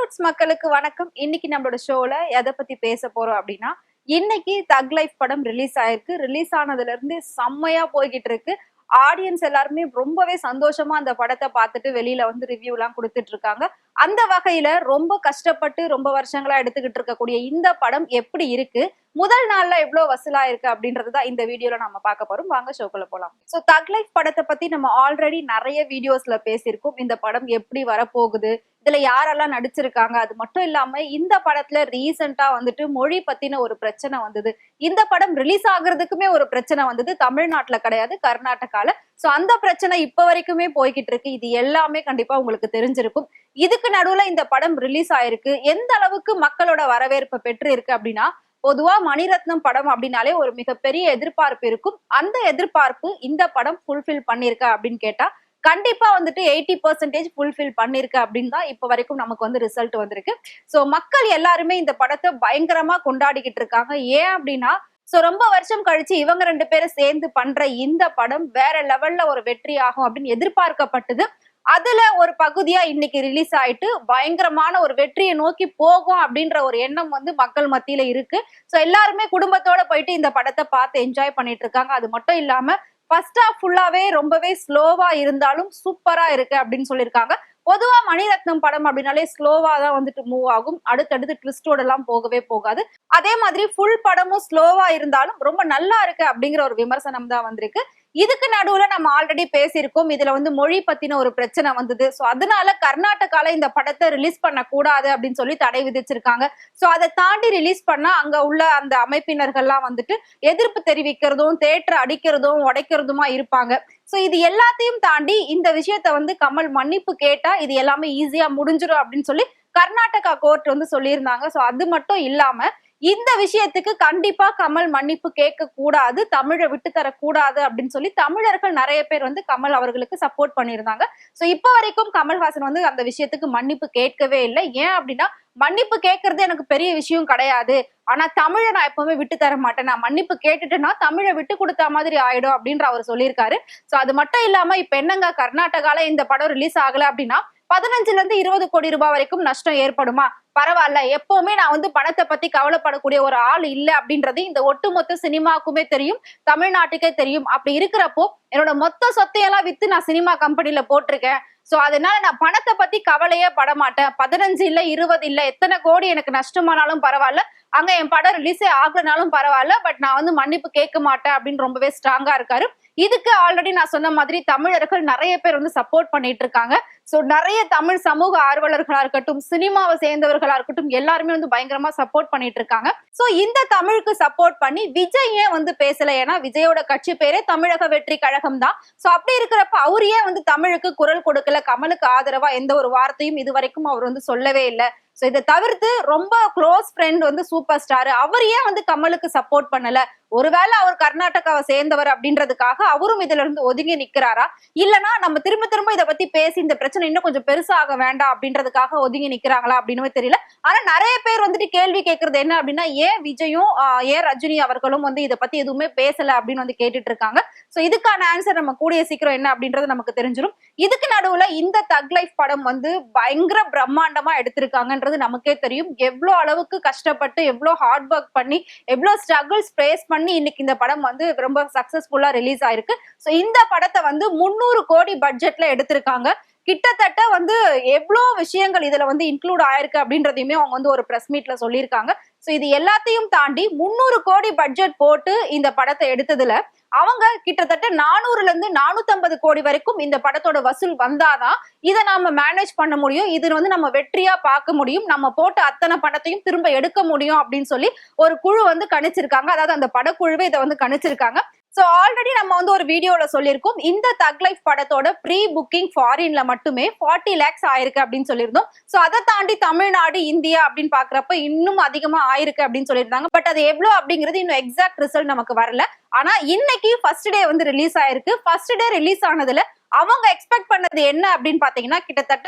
Roots மக்களுக்கு வணக்கம். இன்னைக்கு நம்மளோட ஷோல எதை பத்தி பேச போறோம் அப்படின்னா, இன்னைக்கு தக் லைஃப் படம் ரிலீஸ் ஆயிருக்கு. ரிலீஸ் ஆனதுல இருந்து செம்மையா போய்கிட்டு இருக்கு. ஆடியன்ஸ் எல்லாருமே ரொம்பவே சந்தோஷமா அந்த படத்தை பார்த்துட்டு வெளியில வந்து ரிவ்யூ எல்லாம் கொடுத்துட்டு இருக்காங்க. அந்த வகையில ரொம்ப கஷ்டப்பட்டு ரொம்ப வருஷங்களா எடுத்துக்கிட்டு இருக்கக்கூடிய இந்த படம் எப்படி இருக்கு, முதல் நாள்ல எவ்வளவு வசூலா இருக்கு அப்படின்றதுதான் இந்த வீடியோல நம்ம பார்க்க போறோம். வாங்க ஷோக்குள்ள போலாம். சோ தக் லைஃப் படத்தை பத்தி நம்ம ஆல்ரெடி நிறைய வீடியோஸ்ல பேசியிருக்கோம். இந்த படம் எப்படி வரப்போகுது, இதுல யாரெல்லாம் நடிச்சிருக்காங்க, அது மட்டும் இல்லாம இந்த படத்துல ரீசெண்டா வந்துட்டு மொழி பத்தின ஒரு பிரச்சனை வந்தது. இந்த படம் ரிலீஸ் ஆகுறதுக்குமே ஒரு பிரச்சனை வந்தது. தமிழ்நாட்டுல கிடையாது, கர்நாடகால. சோ அந்த பிரச்சனை இப்ப வரைக்குமே போய்கிட்டு இருக்கு. இது எல்லாமே கண்டிப்பா உங்களுக்கு தெரிஞ்சிருக்கும். இதுக்கு நடுவுல இந்த படம் ரிலீஸ் ஆயிருக்கு. எந்த அளவுக்கு மக்களோட வரவேற்பை பெற்று இருக்கு அப்படின்னா, பொதுவா மணிரத்னம் படம் அப்படின்னாலே ஒரு மிகப்பெரிய எதிர்பார்ப்பு இருக்கும். அந்த எதிர்பார்ப்பு இந்த படம் ஃபுல்ஃபில் பண்ணிருக்கா அப்படின்னு கேட்டா கண்டிப்பா வந்துட்டு 80% ஃபுல்ஃபில் பண்ணிருக்கு அப்படின்னு தான் இப்ப வரைக்கும் நமக்கு வந்து ரிசல்ட் வந்திருக்கு. சோ மக்கள் எல்லாருமே இந்த படத்தை பயங்கரமா கொண்டாடிக்கிட்டு இருக்காங்க. ஏன் அப்படின்னா, சோ ரொம்ப வருஷம் கழிச்சு இவங்க 2 பேரும் சேர்ந்து பண்ற இந்த படம் வேற லெவல்ல ஒரு வெற்றி ஆகும் அப்படின்னு எதிர்பார்க்கப்பட்டது. அதுல ஒரு பகுதியா இன்னைக்கு ரிலீஸ் ஆயிட்டு பயங்கரமான ஒரு வெற்றியை நோக்கி போகும் அப்படின்ற ஒரு எண்ணம் வந்து மக்கள் மத்தியில இருக்கு. சோ எல்லாருமே குடும்பத்தோட போயிட்டு இந்த படத்தை பார்த்து என்ஜாய் பண்ணிட்டு இருக்காங்க. அது மட்டும் இல்லாம ஃபர்ஸ்ட் ஹாஃப் ஃபுல்லாவே ரொம்பவே ஸ்லோவா இருந்தாலும் சூப்பரா இருக்கு அப்படின்னு சொல்லியிருக்காங்க. பொதுவா மணிரத்னம் படம் அப்படின்னாலே ஸ்லோவா தான் வந்துட்டு மூவ் ஆகும். அடுத்தடுத்து ட்விஸ்டோட எல்லாம் போகவே போகாது. அதே மாதிரி ஃபுல் படமும் ஸ்லோவா இருந்தாலும் ரொம்ப நல்லா இருக்கு அப்படிங்கிற ஒரு விமர்சனம் தான் வந்திருக்கு. இதுக்கு நடுவுல நம்ம ஆல்ரெடி பேசியிருக்கோம். இதுல வந்து மொழி பத்தின ஒரு பிரச்சனை வந்தது. சோ அதனால கர்நாடகால இந்த படத்தை ரிலீஸ் பண்ண கூடாது அப்படின்னு சொல்லி தடை விதிச்சிருக்காங்க. சோ அதை தாண்டி ரிலீஸ் பண்ணா அங்க உள்ள அந்த அமைப்பினர்கள்லாம் வந்துட்டு எதிர்ப்பு தெரிவிக்கிறதும், தேட்டரை அடிக்கிறதும், உடைக்கிறதுமா இருப்பாங்க. சோ இது எல்லாத்தையும் தாண்டி இந்த விஷயத்த வந்து கமல் மன்னிப்பு கேட்டா இது எல்லாமே ஈஸியா முடிஞ்சிடும் அப்படின்னு சொல்லி கர்நாடகா கோர்ட் வந்து சொல்லியிருந்தாங்க. சோ அது மட்டும் இல்லாம இந்த விஷயத்துக்கு கண்டிப்பா கமல் மன்னிப்பு கேட்க கூடாது, தமிழை விட்டு தர கூடாது அப்படின்னு சொல்லி தமிழர்கள் நிறைய பேர் வந்து கமல் அவர்களுக்கு சப்போர்ட் பண்ணியிருந்தாங்க. சோ இப்ப வரைக்கும் கமல்ஹாசன் வந்து அந்த விஷயத்துக்கு மன்னிப்பு கேட்கவே இல்லை. ஏன் அப்படின்னா, மன்னிப்பு கேட்கறது எனக்கு பெரிய விஷயம் கிடையாது, ஆனா தமிழை நான் எப்பவுமே விட்டு தர மாட்டேன், நான் மன்னிப்பு கேட்டுட்டேன்னா தமிழை விட்டு கொடுத்த மாதிரி ஆயிடும் அப்படின்ற அவர் சொல்லியிருக்காரு. சோ அது மட்டும் இல்லாம இப்ப என்னங்க, கர்நாடகால இந்த படம் ரிலீஸ் ஆகல அப்படின்னா 15 to 20 கோடி ரூபாய் வரைக்கும் நஷ்டம் ஏற்படுமா? பரவாயில்ல, எப்பவுமே நான் வந்து பணத்தை பத்தி கவலைப்படக்கூடிய ஒரு ஆள் இல்ல அப்படின்றது இந்த ஒட்டுமொத்த சினிமாக்குமே தெரியும், தமிழ்நாட்டுக்கே தெரியும். அப்படி இருக்கிறப்போ என்னோட மொத்த சொத்தையெல்லாம் வித்து நான் சினிமா கம்பெனில போட்டிருக்கேன். சோ அதனால நான் பணத்தை பத்தி கவலையே பட மாட்டேன். 15 இல்ல 20 இல்ல, எத்தனை கோடி எனக்கு நஷ்டமானாலும் பரவாயில்ல, அங்க என் படம் ரிலீஸே ஆகலனாலும் பரவாயில்ல, பட் நான் வந்து மன்னிப்பு கேட்க மாட்டேன் அப்படின்னு ரொம்பவே ஸ்ட்ராங்கா இருக்காரு. இதுக்கு ஆல்ரெடி நான் சொன்ன மாதிரி தமிழர்கள் நிறைய பேர் வந்து சப்போர்ட் பண்ணிட்டு இருக்காங்க. சோ நிறைய தமிழ் சமூக ஆர்வலர்களா இருக்கட்டும், சினிமாவை சேர்ந்தவர்களா இருக்கட்டும், எல்லாருமே வந்து பயங்கரமா சப்போர்ட் பண்ணிட்டு இருக்காங்க. சோ இந்த தமிழுக்கு சப்போர்ட் பண்ணி விஜய் ஏன் வந்து பேசல? ஏன்னா விஜயோட கட்சி பேரே தமிழக வெற்றி கழகம் தான். சோ அப்படி இருக்கிறப்ப அவரு ஏன் வந்து தமிழுக்கு குரல் கொடுக்கல? கமலுக்கு ஆதரவா எந்த ஒரு வார்த்தையும் இது வரைக்கும் அவர் வந்து சொல்லவே இல்லை. சோ இதை தவிர்த்து ரொம்ப க்ளோஸ் ஃப்ரெண்ட் வந்து சூப்பர் ஸ்டார், அவர் ஏன் வந்து கமலுக்கு சப்போர்ட் பண்ணல? ஒருவேளை அவர் கர்நாடகாவை சேர்ந்தவர் அப்படின்றதுக்காக அவரும் இதுல இருந்து ஒதுங்கி நிக்கிறாரா, இல்லனா நம்ம திரும்ப திரும்ப இதை பத்தி பேசி இந்த பிரச்சனை இன்னும் கொஞ்சம் பெருசாக வேண்டாம் அப்படின்றதுக்காக ஒதுங்கி நிக்கிறாங்களா அப்படின்னு தெரியல. ஆனா நிறைய பேர் வந்துட்டு கேள்வி கேட்கறது என்ன அப்படின்னா, ஏன் விஜயும் ஏன் ரஜினி அவர்களும் வந்து இதை பத்தி எதுவுமே பேசல அப்படின்னு வந்து கேட்டுட்டு இருக்காங்க. சோ இதுக்கான ஆன்சர் நம்ம கூடிய சீக்கிரம் என்ன அப்படின்றது நமக்கு தெரிஞ்சிடும். இதுக்கு நடுவுல இந்த தக் லைஃப் படம் வந்து பயங்கர பிரம்மாண்டமா எடுத்திருக்காங்கன்றது நமக்கே தெரியும். எவ்வளவு அளவுக்கு கஷ்டப்பட்டு, எவ்வளவு ஹார்ட் ஒர்க் பண்ணி, எவ்வளவு ஸ்ட்ரகிள்ஸ் ஃபேஸ் பண்ணி இன்னைக்கு இந்த படம் வந்து ரொம்ப சக்சஸ்ஃபுல்லா ரிலீஸ் ஆயிருக்கு. சோ இந்த படத்தை வந்து 300 கோடி பட்ஜெட்ல எடுத்திருக்காங்க. கிட்டத்தட்ட வந்து எவ்வளவு விஷயங்கள் இதுல வந்து இன்க்ளூட் ஆயிருக்கு அப்படின்றதையுமே அவங்க வந்து ஒரு பிரஸ் மீட்ல சொல்லியிருக்காங்க. சோ இது எல்லாத்தையும் தாண்டி 300 கோடி பட்ஜெட் போட்டு இந்த படத்தை எடுத்ததுல அவங்க கிட்டத்தட்ட 400ல இருந்து 450 கோடி வரைக்கும் இந்த படத்தோட வசூல் வந்தாதான் இதை நாம மேனேஜ் பண்ண முடியும், இது வந்து நம்ம வெற்றியா பார்க்க முடியும், நம்ம போட்ட அத்தனை படத்தையும் திரும்ப எடுக்க முடியும் அப்படின்னு சொல்லி ஒரு குழு வந்து கணிச்சிருக்காங்க. அதாவது அந்த படக்குழுவே இதை வந்து கணிச்சிருக்காங்க. சோ ஆல்ரெடி நம்ம வந்து ஒரு வீடியோல சொல்லியிருக்கோம், இந்த தக் லைஃப் படத்தோட ப்ரீ புக்கிங் ஃபாரின்ல மட்டுமே 40 lakhs ஆயிருக்கு அப்படின்னு சொல்லியிருந்தோம். சோ அதை தாண்டி தமிழ்நாடு, இந்தியா அப்படின்னு பாக்குறப்ப இன்னும் அதிகமா ஆயிருக்கு அப்படின்னு சொல்லியிருந்தாங்க. பட் அது எவ்வளவு அப்படிங்கிறது இன்னும் எக்ஸாக்ட் ரிசல்ட் நமக்கு வரல. ஆனா இன்னைக்கு ஃபர்ஸ்ட் டே வந்து ரிலீஸ் ஆயிருக்கு. ஃபர்ஸ்ட் டே ரிலீஸ் ஆனதுல அவங்க எக்ஸ்பெக்ட் பண்ணது என்ன அப்படின்னு பாத்தீங்கன்னா, கிட்டத்தட்ட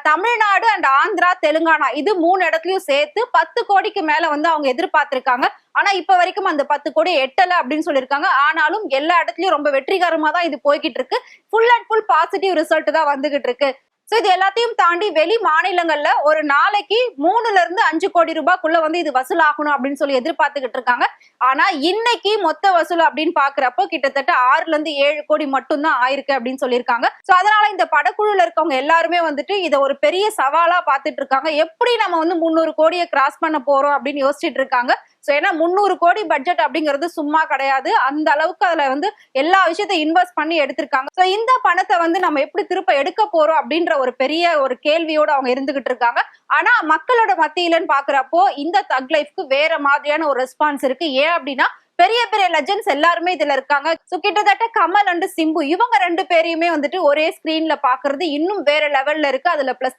தமிழ்நாடு அண்ட் ஆந்திரா, தெலுங்கானா இது 3 இடத்துலயும் சேர்த்து 10 கோடிக்கு மேல வந்து அவங்க எதிர்பார்த்திருக்காங்க. ஆனா இப்ப வரைக்கும் அந்த 10 கோடி எட்டல அப்படின்னு சொல்லியிருக்காங்க. ஆனாலும் எல்லா இடத்துலயும் ரொம்ப வெற்றிகரமா தான் இது போய்கிட்டு இருக்கு. Full and full positive result தான் வந்துகிட்டு இருக்கு. சோ இது எல்லாத்தையும் தாண்டி வெளி மாநிலங்கள்ல ஒரு நாளைக்கு 3ல இருந்து 5 கோடி ரூபாய்க்குள்ள வந்து இது வசூலாகணும் அப்படின்னு சொல்லி எதிர்பார்த்துக்கிட்டு இருக்காங்க. ஆனா இன்னைக்கு மொத்த வசூல் அப்படின்னு பாக்குறப்போ கிட்டத்தட்ட 6ல இருந்து 7 கோடி மட்டும் தான் ஆயிருக்கு அப்படின்னு சொல்லியிருக்காங்க. சோ அதனால இந்த படக்குழுல இருக்கவங்க எல்லாருமே வந்துட்டு இதை ஒரு பெரிய சவாலா பாத்துட்டு இருக்காங்க. எப்படி நம்ம வந்து 300 கோடியை கிராஸ் பண்ண போறோம் அப்படின்னு யோசிச்சுட்டு இருக்காங்க. சோ ஏன்னா 300 கோடி பட்ஜெட் அப்படிங்கிறது சும்மா கிடையாது. அந்த அளவுக்கு அதுல வந்து எல்லா விஷயத்தையும் இன்வெஸ்ட் பண்ணி எடுத்திருக்காங்க. சோ இந்த பணத்தை வந்து நம்ம எப்படி திருப்ப எடுக்க போறோம் அப்படின்ற ஒரு பெரிய ஒரு கேள்வியோட அவங்க இருந்துகிட்டு இருக்காங்க. ஆனா மக்களோட மத்தியிலன்னு பாக்குறப்போ இந்த தக் லைஃப்க்கு வேற மாதிரியான ஒரு ரெஸ்பான்ஸ் இருக்கு. ஏன் அப்படின்னா பெரிய பெரிய லெஜெண்ட்ஸ் எல்லாருமே இதுல இருக்காங்க. சோ கிட்டத்தட்ட கமல் அண்ட் சிம்பு இவங்க 2 பேரையுமே வந்துட்டு ஒரே ஸ்கிரீன்ல பாக்குறது இன்னும் வேற லெவல்ல இருக்கு. அதுல பிளஸ்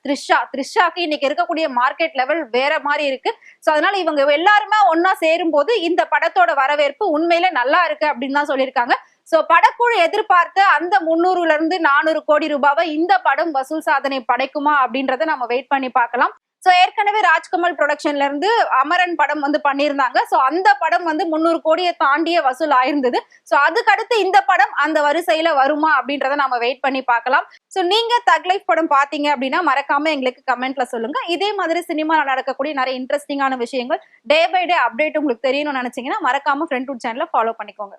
த்ரிஷாக்கு இன்னைக்கு இருக்கக்கூடிய மார்க்கெட் லெவல் வேற மாதிரி இருக்கு. சோ அதனால இவங்க எல்லாருமே ஒன்னா சேரும் போது இந்த படத்தோட வரவேற்பு உண்மையில நல்லா இருக்கு அப்படின்னு தான் சொல்லியிருக்காங்க. சோ படக்குழு எதிர்பார்த்த அந்த 300ல இருந்து 400 கோடி ரூபாவை இந்த படம் வசூல் சாதனை படைக்குமா அப்படின்றத நம்ம வெயிட் பண்ணி பார்க்கலாம். சோ ஏற்கனவே ராஜ்கமல் ப்ரொடக்ஷன்ல இருந்து அமரன் படம் வந்து பண்ணியிருந்தாங்க. சோ அந்த படம் வந்து 300 கோடியை தாண்டிய வசூல் ஆயிருந்தது. சோ அதுக்கடுத்து இந்த படம் அந்த வரிசையில வருமா அப்படின்றத நம்ம வெயிட் பண்ணி பார்க்கலாம். சோ நீங்க தக் லைஃப் படம் பாத்தீங்க அப்படின்னா மறக்காம எங்களுக்கு கமெண்ட்ல சொல்லுங்க. இதே மாதிரி சினிமால நடக்கக்கூடிய நிறைய இன்ட்ரெஸ்டிங்கான விஷயங்கள் டே பை டே அப்டேட் உங்களுக்கு தெரியணும்னு நினைச்சீங்கன்னா மறக்காம ஃப்ரெண்ட்வுட் சேனலை ஃபாலோ பண்ணிக்கோங்க.